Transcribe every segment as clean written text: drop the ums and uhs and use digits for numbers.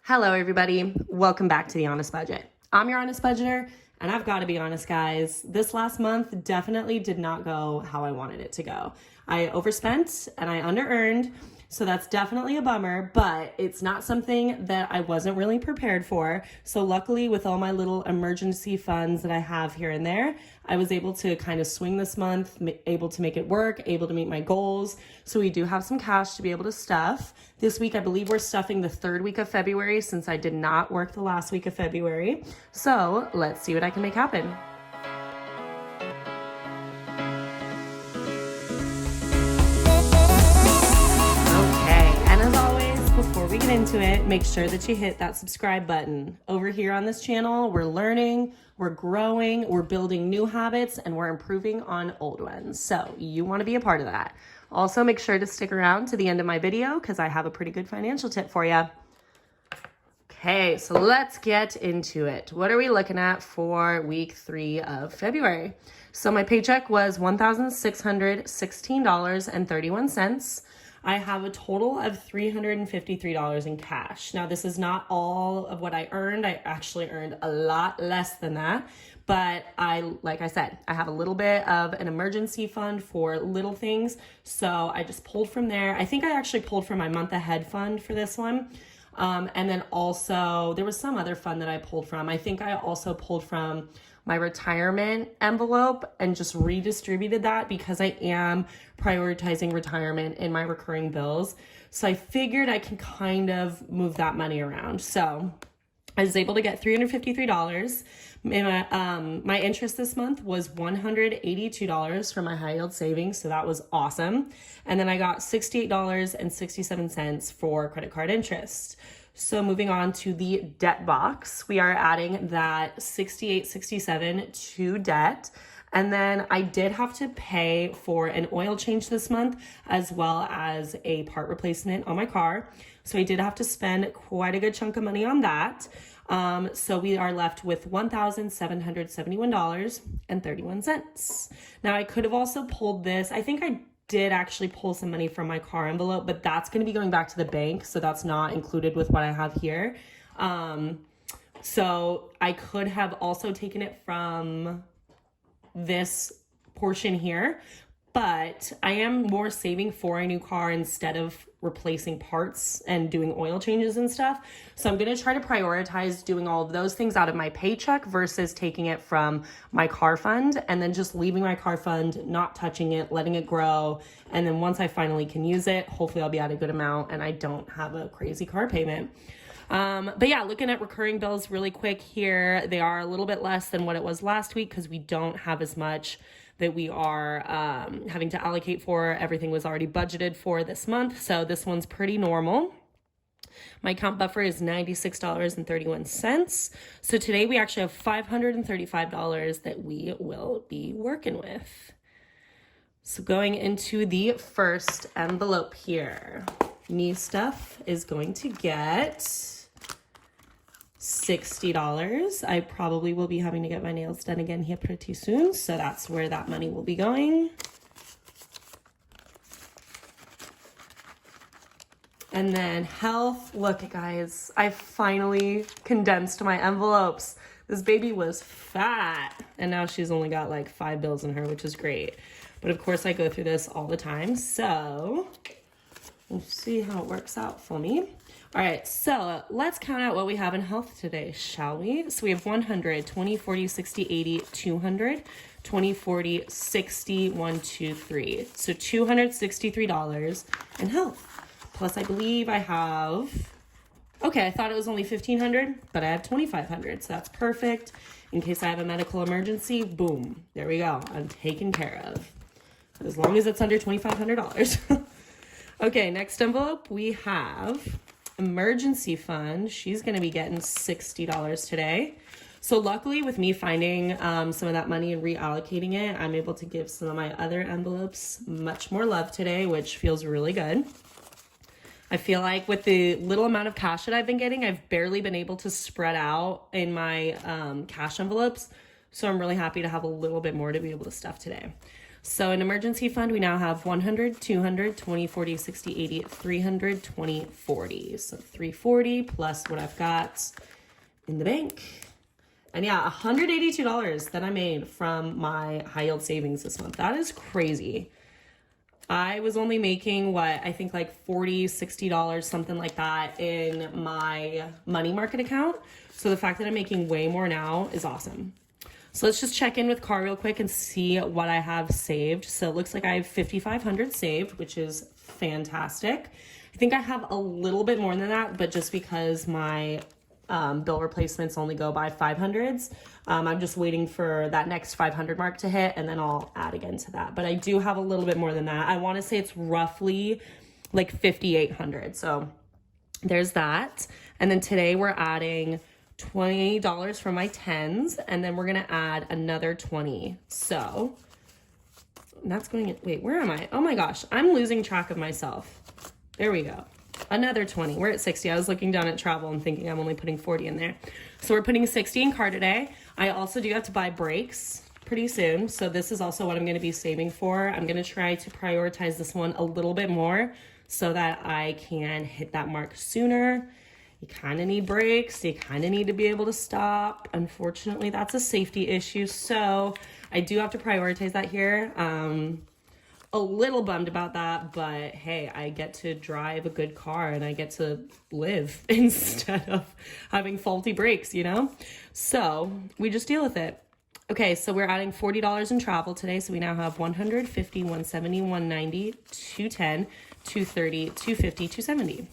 Hello, everybody. Welcome back to The Honest Budget. I'm your honest budgeter, and I've got to be honest, guys. This last month definitely did not go how I wanted it to go. I overspent and I under-earned, so that's definitely a bummer, but it's not something that I wasn't really prepared for. So luckily, with all my little emergency funds that I have here and there, I was able to kind of swing this month, able to make it work, able to meet my goals. So we do have some cash to be able to stuff. This week, I believe we're stuffing the third week of February since I did not work the last week of February. So let's see what I can make happen. Before we get into it, make sure that you hit that subscribe button. Over here on this channel, we're learning, we're growing, we're building new habits, and we're improving on old ones. So you want to be a part of that. Also, make sure to stick around to the end of my video because I have a pretty good financial tip for you. Okay, so let's get into it. What are we looking at for week 3 of February? So my paycheck was $1,616.31. I have a total of $353 in cash. Now, this is not all of what I earned. I actually earned a lot less than that. But like I said, I have a little bit of an emergency fund for little things. So I just pulled from there. I think I actually pulled from my month ahead fund for this one. And then also there was some other fund that I pulled from. I think I also pulled from my retirement envelope and just redistributed that because I am prioritizing retirement in my recurring bills. So I figured I can kind of move that money around. So I was able to get $353. My interest this month was $182 for my high yield savings. So that was awesome. And then I got $68.67 for credit card interest. So moving on to the debt box, we are adding that $68.67 to debt. And then I did have to pay for an oil change this month, as well as a part replacement on my car. So I did have to spend quite a good chunk of money on that. So we are left with $1,771.31. Now I could have also pulled this. I think I did actually pull some money from my car envelope, but that's going to be going back to the bank. So that's not included with what I have here. So I could have also taken it from this portion here, but I am more saving for a new car instead of replacing parts and doing oil changes and stuff. So I'm going to try to prioritize doing all of those things out of my paycheck versus taking it from my car fund and then just leaving my car fund, not touching it, letting it grow. And then once I finally can use it, hopefully I'll be at a good amount and I don't have a crazy car payment. But yeah, looking at recurring bills really quick here, they are a little bit less than what it was last week because we don't have as much that we are having to allocate for. Everything was already budgeted for this month, so this one's pretty normal. My account buffer is $96.31. So today we actually have $535 that we will be working with. So going into the first envelope here, knee stuff is going to get $60. I probably will be having to get my nails done again here pretty soon, so that's where that money will be going. And then health. Look, guys, I finally condensed my envelopes. This baby was fat, and now she's only got like 5 bills in her, which is great. But of course, I go through this all the time, so we'll see how it works out for me. All right, so let's count out what we have in health today, shall we? So we have 100, 20, 40, 60, 80, 200, 20, 40, 60, 1, 2, 3. So $263 in health. Plus, I believe I have, okay, I thought it was only $1,500, but I have $2,500, so that's perfect. In case I have a medical emergency, boom, there we go. I'm taken care of. As long as it's under $2,500. Okay, next envelope, we have emergency fund. She's going to be getting $60 today. So luckily with me finding some of that money and reallocating it, I'm able to give some of my other envelopes much more love today, which feels really good. I feel like with the little amount of cash that I've been getting, I've barely been able to spread out in my cash envelopes. So I'm really happy to have a little bit more to be able to stuff today. So in emergency fund, we now have 100, 200, 20, 40, 60, 80, 300, 20, 40. So 340 plus what I've got in the bank. And yeah, $182 that I made from my high yield savings this month. That is crazy. I was only making what I think like $40, $60, something like that in my money market account. So the fact that I'm making way more now is awesome. So let's just check in with Car real quick and see what I have saved. So it looks like I have $5,500 saved, which is fantastic. I think I have a little bit more than that, but just because my bill replacements only go by 500s. I'm just waiting for that next 500 mark to hit, and then I'll add again to that. But I do have a little bit more than that. I want to say it's roughly like 5,800. So there's that. And then today we're adding $20 for my tens, and then we're going to add another 20. So that's going in, wait, where am I? Oh my gosh, I'm losing track of myself. There we go. Another 20. We're at 60. I was looking down at travel and thinking I'm only putting 40 in there. So we're putting 60 in car today. I also do have to buy brakes pretty soon. So this is also what I'm going to be saving for. I'm going to try to prioritize this one a little bit more so that I can hit that mark sooner. You kind of need brakes. You kind of need to be able to stop. Unfortunately, that's a safety issue. So I do have to prioritize that here. A little bummed about that, but hey, I get to drive a good car and I get to live instead of having faulty brakes, you know? So we just deal with it. Okay, so we're adding $40 in travel today. So we now have 150, 170, 190, 210, 230, 250, 270.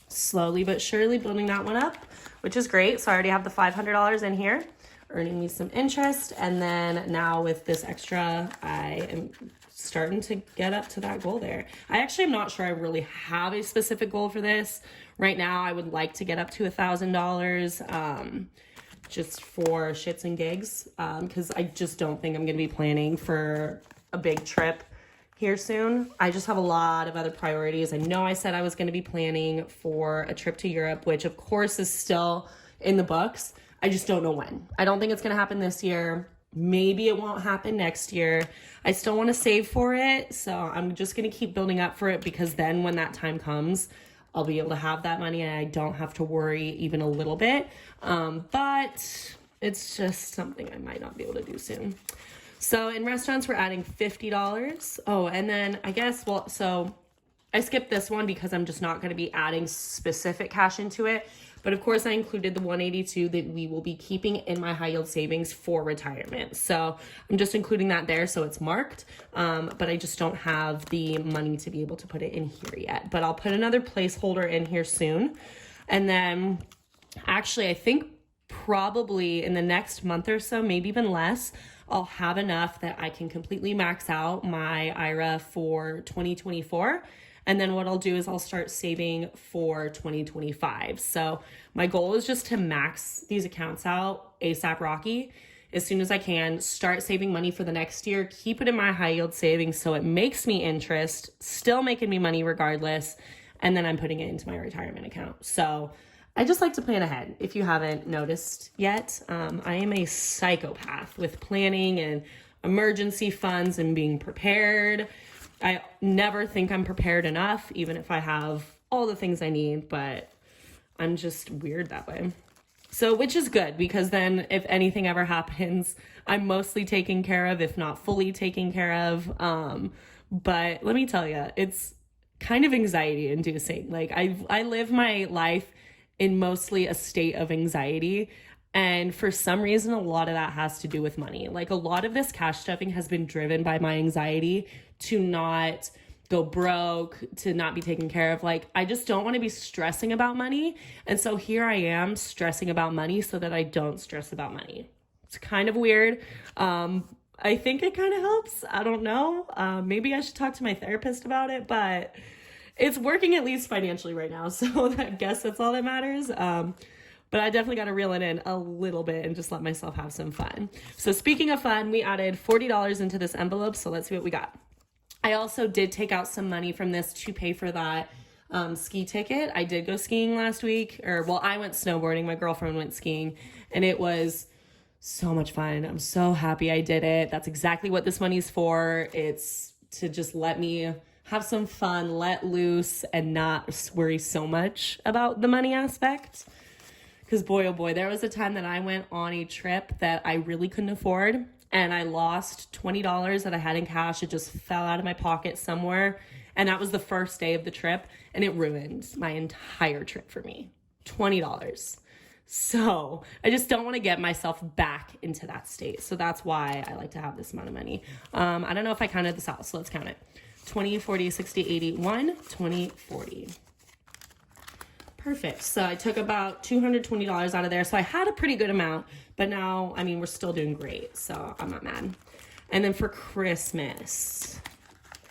Slowly but surely building that one up, which is great. So I already have the $500 in here, earning me some interest. And then now with this extra, I am starting to get up to that goal there. I actually am not sure I really have a specific goal for this. Right now, I would like to get up to $1,000 just for shits and gigs because I just don't think I'm going to be planning for a big trip here soon. I just have a lot of other priorities. I know I said I was going to be planning for a trip to Europe, which of course is still in the books. I just don't know when. I don't think it's going to happen this year. Maybe it won't happen next year. I still want to save for it. So I'm just going to keep building up for it because then when that time comes, I'll be able to have that money and I don't have to worry even a little bit. But it's just something I might not be able to do soon. So in restaurants, we're adding $50. Oh, and then I guess, well, so I skipped this one because I'm just not going to be adding specific cash into it. But of course, I included the 182 that we will be keeping in my high yield savings for retirement. So I'm just including that there so it's marked. But I just don't have the money to be able to put it in here yet. But I'll put another placeholder in here soon. And then actually, I think probably in the next month or so, maybe even less, I'll have enough that I can completely max out my IRA for 2024. And then what I'll do is I'll start saving for 2025. So my goal is just to max these accounts out ASAP Rocky as soon as I can, start saving money for the next year, keep it in my high yield savings so it makes me interest, still making me money regardless, and then I'm putting it into my retirement account. So I just like to plan ahead. If you haven't noticed yet, I am a psychopath with planning and emergency funds and being prepared. I never think I'm prepared enough, even if I have all the things I need, but I'm just weird that way. So, which is good because then if anything ever happens, I'm mostly taken care of, if not fully taken care of. But let me tell you, it's kind of anxiety inducing. Like I live my life in mostly a state of anxiety. And for some reason, a lot of that has to do with money. Like a lot of this cash stuffing has been driven by my anxiety to not go broke, to not be taken care of. Like, I just don't want to be stressing about money. And so here I am stressing about money so that I don't stress about money. It's kind of weird. I think it kind of helps. I don't know. Maybe I should talk to my therapist about it, but it's working at least financially right now. So I guess that's all that matters. But I definitely got to reel it in a little bit and just let myself have some fun. So speaking of fun, we added $40 into this envelope. So let's see what we got. I also did take out some money from this to pay for that ski ticket. I did go skiing last week, I went snowboarding. My girlfriend went skiing and it was So much fun. I'm so happy I did it. That's exactly what this money's for. It's to just let me have some fun, let loose, and not worry so much about the money aspect. Because boy, oh boy, there was a time that I went on a trip that I really couldn't afford, and I lost $20 that I had in cash. It just fell out of my pocket somewhere. And that was the first day of the trip, and it ruined my entire trip for me. $20. So I just don't want to get myself back into that state. So that's why I like to have this amount of money. I don't know if I counted this out, so let's count it. 20, 40, 60, 80, 1, 20, 40. Perfect. So I took about $220 out of there. So I had a pretty good amount, but now, I mean, we're still doing great. So I'm not mad. And then for Christmas,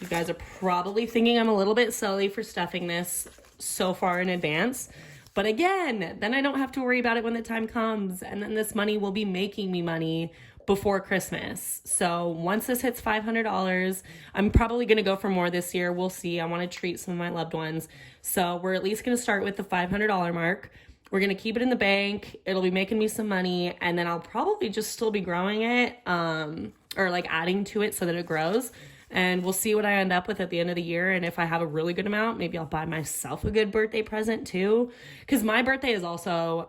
you guys are probably thinking I'm a little bit silly for stuffing this so far in advance. But again, then I don't have to worry about it when the time comes. And then this money will be making me money before Christmas. So once this hits $500, I'm probably going to go for more this year. We'll see. I want to treat some of my loved ones. So we're at least going to start with the $500 mark. We're going to keep it in the bank. It'll be making me some money. And then I'll probably just still be growing it or like adding to it so that it grows. And we'll see what I end up with at the end of the year. And if I have a really good amount, maybe I'll buy myself a good birthday present too. Because my birthday is also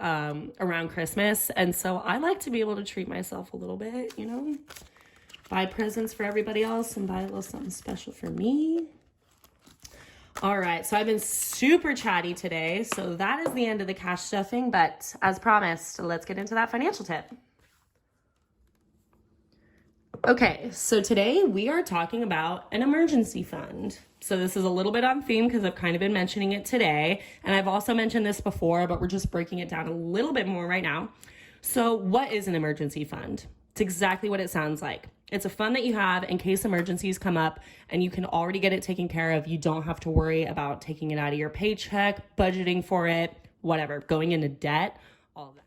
around Christmas. And so I like to be able to treat myself a little bit, you know. Buy presents for everybody else and buy a little something special for me. All right, so I've been super chatty today. So that is the end of the cash stuffing. But as promised, let's get into that financial tip. Okay, so today we are talking about an emergency fund. So this is a little bit on theme because I've kind of been mentioning it today. And I've also mentioned this before, but we're just breaking it down a little bit more right now. So what is an emergency fund? It's exactly what it sounds like. It's a fund that you have in case emergencies come up and you can already get it taken care of. You don't have to worry about taking it out of your paycheck, budgeting for it, whatever, going into debt, all of that.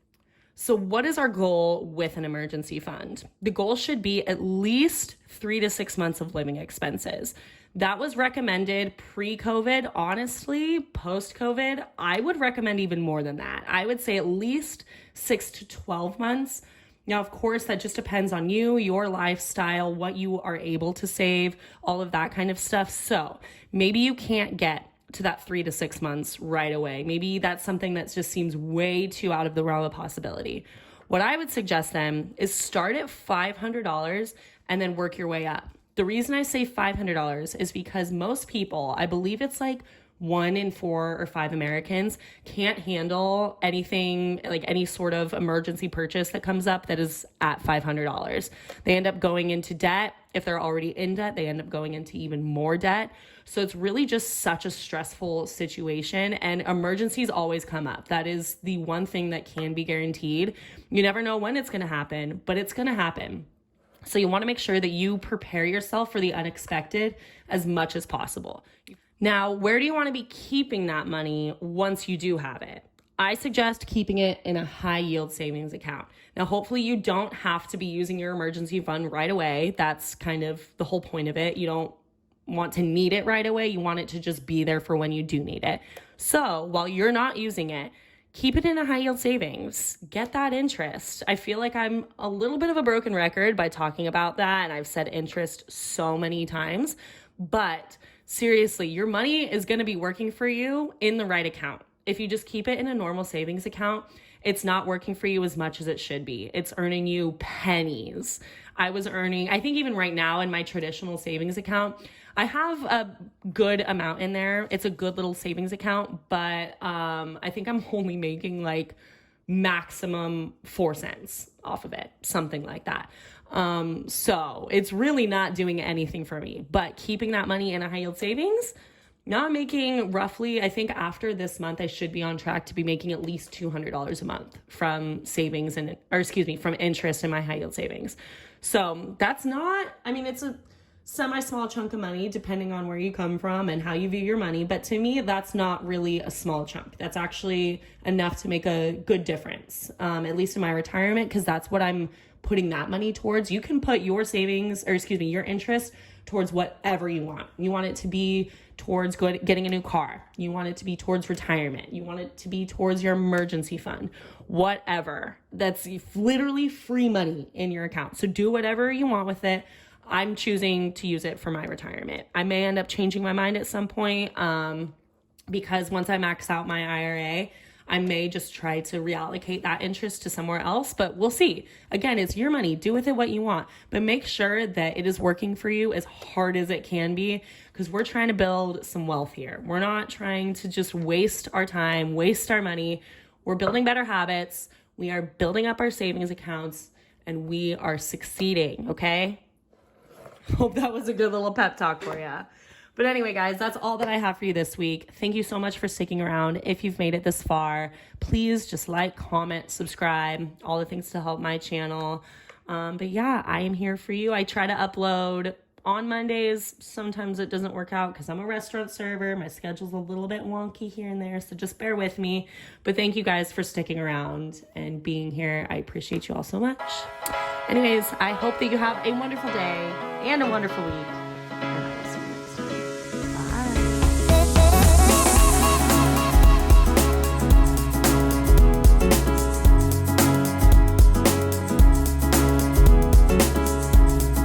So what is our goal with an emergency fund? The goal should be at least 3 to 6 months of living expenses. That was recommended pre-COVID. Honestly, post-COVID, I would recommend even more than that. I would say at least 6 to 12 months. Now, of course, that just depends on you, your lifestyle, what you are able to save, all of that kind of stuff. So maybe you can't get to that 3 to 6 months right away. Maybe that's something that just seems way too out of the realm of possibility. What I would suggest then is start at $500 and then work your way up. The reason I say $500 is because most people, I believe it's like 1 in 4 or 5 Americans can't handle anything, like any sort of emergency purchase that comes up that is at $500. They end up going into debt. If they're already in debt, they end up going into even more debt. So it's really just such a stressful situation, and emergencies always come up. That is the one thing that can be guaranteed. You never know when it's going to happen, but it's going to happen. So you want to make sure that you prepare yourself for the unexpected as much as possible. Now, where do you want to be keeping that money once you do have it? I suggest keeping it in a high yield savings account. Now, hopefully you don't have to be using your emergency fund right away. That's kind of the whole point of it. You don't want to need it right away. You want it to just be there for when you do need it. So while you're not using it, keep it in a high yield savings. Get that interest. I feel like I'm a little bit of a broken record by talking about that, and I've said interest so many times, but seriously, your money is going to be working for you in the right account. If you just keep it in a normal savings account, it's not working for you as much as it should be. It's earning you pennies. I think even right now in my traditional savings account, I have a good amount in there. It's a good little savings account, but I think I'm only making like maximum 4 cents off of it, something like that. So it's really not doing anything for me, but keeping that money in a high yield savings, not making roughly, I think after this month, I should be on track to be making at least $200 a month from from interest in my high yield savings. So that's not, it's a semi-small chunk of money depending on where you come from and how you view your money. But to me, that's not really a small chunk. That's actually enough to make a good difference, at least in my retirement, because that's what I'm putting that money towards. You can put your savings, or excuse me, your interest towards whatever you want. You want it to be towards getting a new car. You want it to be towards retirement. You want it to be towards your emergency fund, whatever. That's literally free money in your account. So do whatever you want with it. I'm choosing to use it for my retirement. I may end up changing my mind at some point because once I max out my IRA, I may just try to reallocate that interest to somewhere else, but we'll see. Again, it's your money. Do with it what you want, but make sure that it is working for you as hard as it can be, because we're trying to build some wealth here. We're not trying to just waste our time, waste our money. We're building better habits. We are building up our savings accounts, and we are succeeding, okay? Hope that was a good little pep talk for you. But anyway, guys, that's all that I have for you this week. Thank you so much for sticking around. If you've made it this far, please just like, comment, subscribe, all the things to help my channel. But yeah, I am here for you. I try to upload on Mondays. Sometimes it doesn't work out because I'm a restaurant server. My schedule's a little bit wonky here and there, so just bear with me. But thank you guys for sticking around and being here. I appreciate you all so much. Anyways, I hope that you have a wonderful day and a wonderful week.